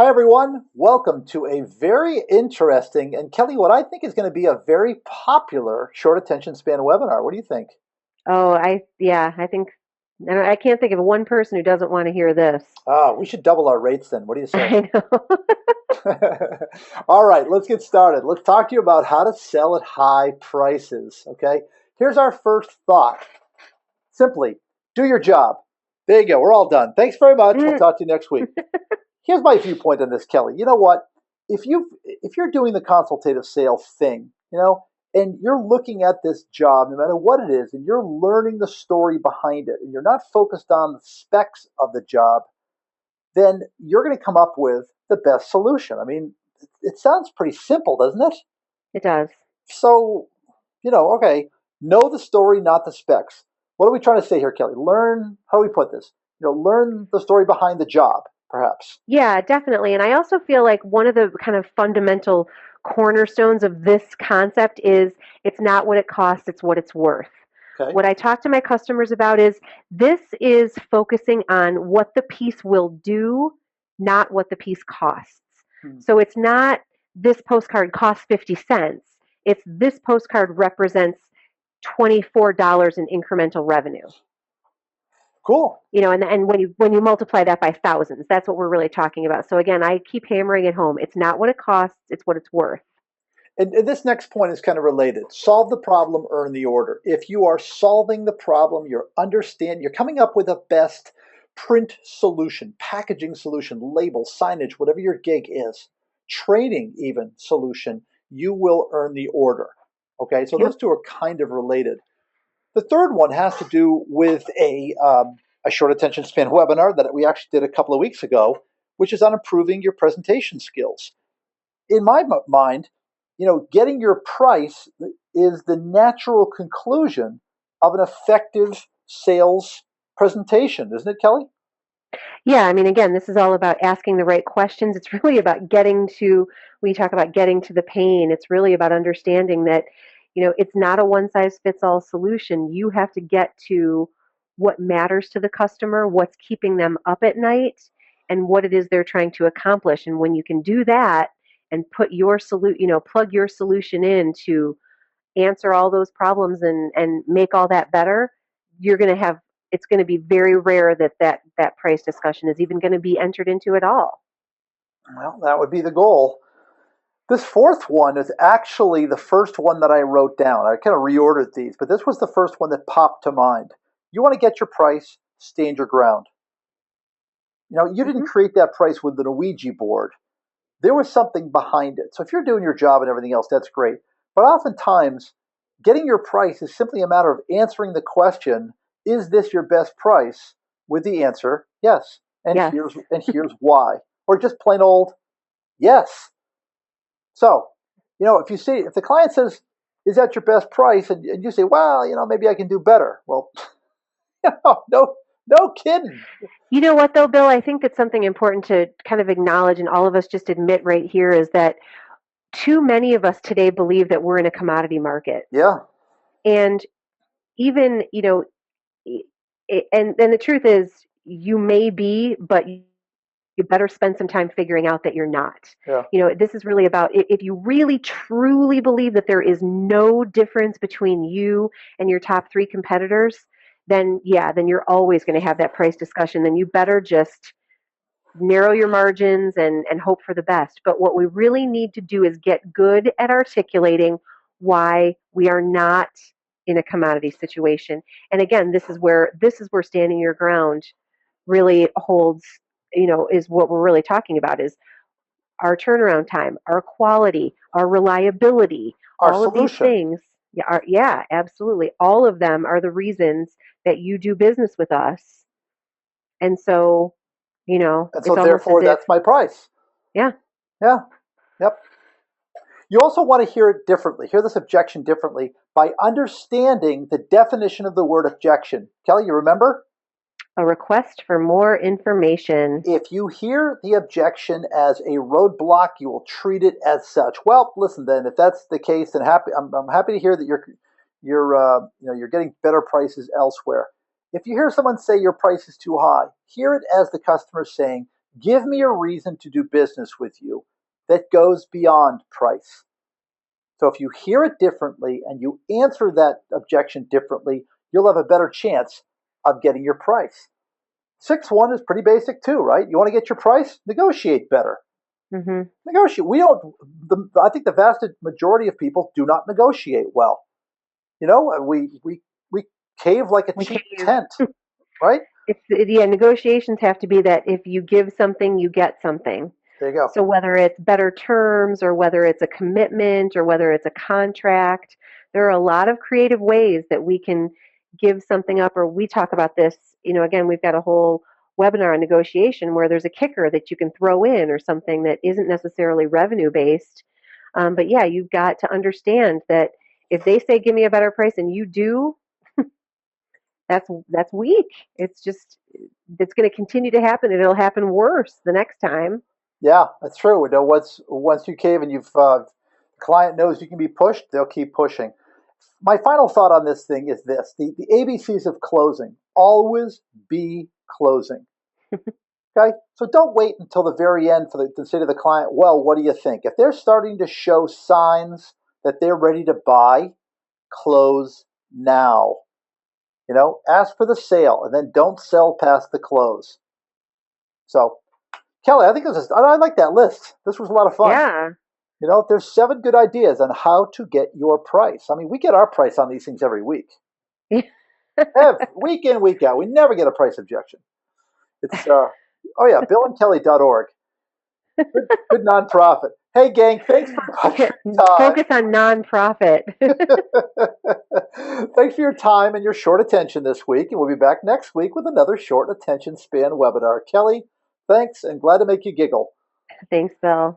Hi, everyone. Welcome to a very interesting and Kelly, what I think is going to be a very popular short attention span webinar. What do you think? Oh, I think I can't think of one person who doesn't want to hear this. We should double our rates then. What do you say? I know. All right, let's get started. Let's talk to you about how to sell at high prices. Okay, here's our first thought. Simply do your job. There you go. We're all done. Thanks very much. We'll Mm, talk to you next week. Here's my viewpoint on this, Kelly. You know what? If you're doing the consultative sale thing, and you're looking at this job, no matter what it is, and you're learning the story behind it, and you're not focused on the specs of the job, then you're going to come up with the best solution. I mean, it sounds pretty simple, doesn't it? it does. So, okay, know the story, not the specs. What are we trying to say here, Kelly? Learn, how do we put this? Learn the story behind the job, perhaps. Yeah, definitely. And I also feel like one of the kind of fundamental cornerstones of this concept is it's not what it costs, it's what it's worth. Okay. What I talk to my customers about is this is focusing on what the piece will do, not what the piece costs. Hmm. So it's not this postcard costs 50 cents. It's this postcard represents $24 in incremental revenue. Cool. And when you multiply that by thousands, that's what we're really talking about. So again, I keep hammering it home. It's not what it costs, it's what it's worth. And this next point is kind of related. Solve the problem, earn the order. If you are solving the problem, you're coming up with a best print solution, packaging solution, label, signage, whatever your gig is, training even solution, you will earn the order. Okay, so those Yep. two are kind of related. The third one has to do with a short attention span webinar that we actually did a couple of weeks ago, which is on improving your presentation skills. In my mind, getting your price is the natural conclusion of an effective sales presentation, isn't it, Kelly? Yeah, I mean, again, this is all about asking the right questions. It's really about when you talk about getting to the pain, it's really about understanding that, it's not a one size fits all solution. You have to get to what matters to the customer, what's keeping them up at night, and what it is they're trying to accomplish. And when you can do that and plug your solution in to answer all those problems and make all that better, you're going to have it's going to be very rare that price discussion is even going to be entered into at all. Well, that would be the goal. This fourth one is actually the first one that I wrote down. I kind of reordered these, but this was the first one that popped to mind. You want to get your price, stand your ground. You didn't Hmm. create that price with an Ouija board. There was something behind it. So if you're doing your job and everything else, that's great. But oftentimes, getting your price is simply a matter of answering the question, is this your best price? With the answer, yes. And Yes. here's why. Or just plain old yes. So, if the client says, is that your best price? And you say, well, maybe I can do better. Well, no kidding. You know what, though, Bill? I think that's something important to kind of acknowledge, and all of us just admit right here is that too many of us today believe that we're in a commodity market. Yeah. And even, and the truth is, you may be, but you better spend some time figuring out that you're not. Yeah. This is really about if you really truly believe that there is no difference between you and your top three competitors, then yeah, then you're always going to have that price discussion. Then you better just narrow your margins and hope for the best. But what we really need to do is get good at articulating why we are not in a commodity situation. And again, this is where standing your ground really holds, is what we're really talking about is our turnaround time, our quality, our reliability, Our all of these solution. things. Yeah, absolutely. All of them are the reasons that you do business with us. And so, And so it's almost as therefore if, that's my price. yeah, Yeah. Yep. You also want to hear it differently, hear this objection differently by understanding the definition of the word objection. Kelly, you remember? a request for more information. If you hear the objection as a roadblock, you will treat it as such. Well, listen then, if that's the case, then I'm happy to hear that you're getting better prices elsewhere. If you hear someone say your price is too high, hear it as the customer saying, Give me a reason to do business with you that goes beyond price. So if you hear it differently and you answer that objection differently, you'll have a better chance of getting your price. 6-1 is pretty basic too, right? You want to get your price? Negotiate better. Hmm. Negotiate. We don't. I think the vast majority of people do not negotiate well. We cave like a We cheap cave. tent, right? Yeah, negotiations have to be that if you give something, you get something. There you go. So whether it's better terms or whether it's a commitment or whether it's a contract, there are a lot of creative ways that we can give something up. Or we talk about this, again, we've got a whole webinar on negotiation where there's a kicker that you can throw in or something that isn't necessarily revenue based. But yeah, you've got to understand that if they say give me a better price and you do, that's weak. It's going to continue to happen and it'll happen worse the next time. Yeah, that's true. Once you cave and the client knows you can be pushed, they'll keep pushing. My final thought on this thing is this: the ABCs of closing. Always be closing. Okay, so don't wait until the very end to say to the client, "Well, what do you think?" If they're starting to show signs that they're ready to buy, close now. Ask for the sale and then don't sell past the close. So, Kelly, I like that list. This was a lot of fun. Yeah. There's 7 good ideas on how to get your price. I mean, we get our price on these things every week. Week in, week out. We never get a price objection. It's, oh yeah, BillandKelly.org. Good nonprofit. Hey, gang, thanks for your time. Focus on nonprofit. Thanks for your time and your short attention this week, and we'll be back next week with another short attention span webinar. Kelly, thanks, and glad to make you giggle. Thanks, Bill.